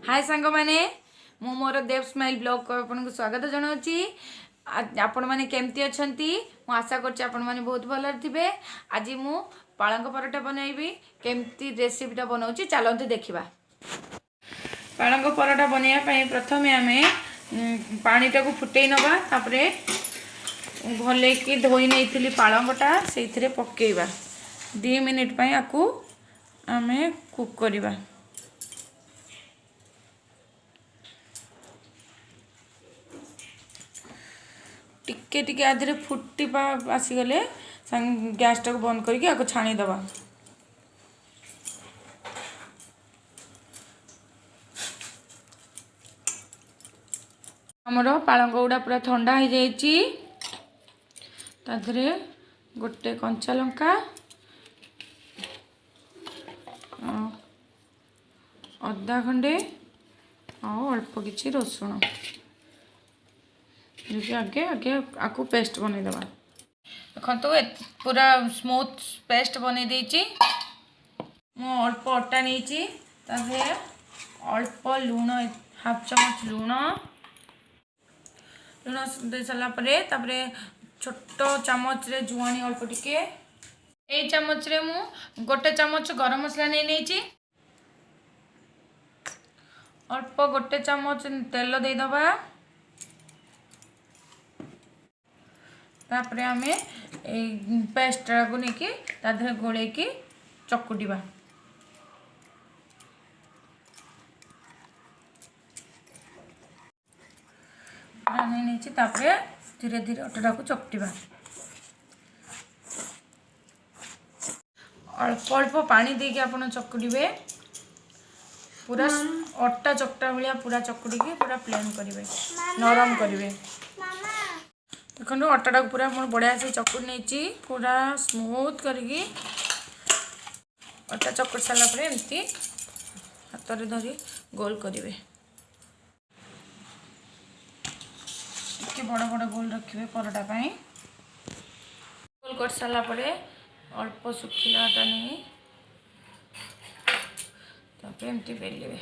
हाय सांग माने मु मोर देव स्माइल ब्लॉग को आपन स्वागत जनाऊँगी। आपण मैंने केमती अच्छा मु आशा करछि आपण मैंने बहुत भल थे। आज मु पालंग परोटा बनैबी केमती रेसिपीटा बनाऊँगी चलते देखा। पालंग परोटा बनवाई प्रथम आम पानीटा को फुटे नवा तापरे भले कि धोई नहीं पालंगटा से पकेबा 2 मिनिट पई आकु आमे कुक करिबा। टिके टिके आधे फुटिबा आसीगले गैस टाक बंद करके आको छाणी दबा। हमर पालंग गुड़ा पूरा ठंडा हो जाइए। ताधरे गोटे कंचा लंका अदा खंडे अल्प किछि रसुण आगे आगे आपको पेस्ट बन देवा। देखो पूरा स्मूथ पेस्ट बन देची। मु अल्प अटा नहीं अल्प लुण हाफ चमच लुण दे सारापर छोट चामच रे जुआनी अल्प टिके ए चामच रे मु गोटे चामच गरम मसला नहीं अल्प गोटे चामच तेल देदबा। तापर आम पेस्ट को लेकिन ताधे गोले की चकुटिबा। धीरे धीरे अटा को चकटिबा। अल्प अल्प पानी देके आपण चकुटिबे। पूरा अटा चकटा भाया पूरा चकुटी पूरा प्लेन करेंगे नरम करेंगे। देखो अटाटा पूरा बढ़िया से चकुट नहीं पूरा स्मूथ करके अटा चकुट सारापर एमती हाथ में धरी गोल करेंगे। बड़ बड़ गोल रखिए परोटा पाई। गोल कर सारापर अल्प सुखिला आटा नहीं तापर एमती बेलिए।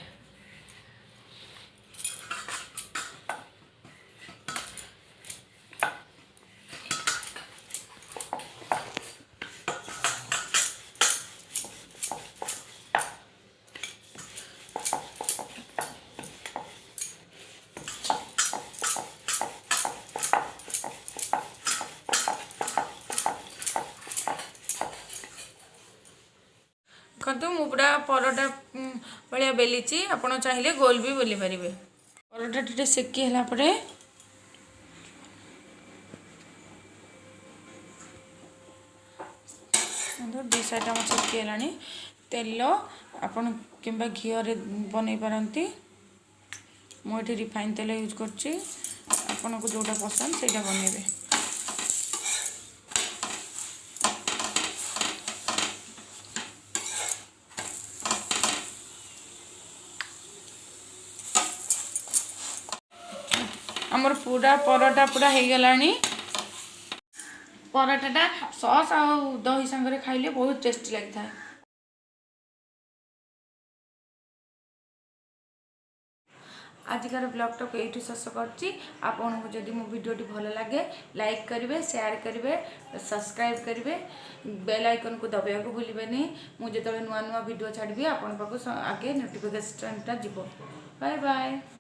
देखो मु पूरा परोटा भाया बेली आपड़ चाहिए गोल भी बेली पारे। परोटा टे सेकी है दी साइड आम सेकी है। तेल आपन कि घी बन पारती। मुझे रिफाइन तेल यूज करपन को जोटा पसंद से बनइबे। आमर पूरा परोटा पूरा हो गलानी। परोटाटा सॉस आ दही संगे खाइले बहुत टेस्टी लगता है। आजिकार ब्लॉग टाक ये शेष करछि। आपन को जदि मो वीडियोटी भल लगे लाइक करेंगे शेयर करेंगे सब्सक्राइब करेंगे बेल आइकन को दबाया को भूलिए। मुझे जो नुआ नुआ वीडियो छाड़ी आपन पाक आगे नोटिफिकेशनटा जीव। Bye bye.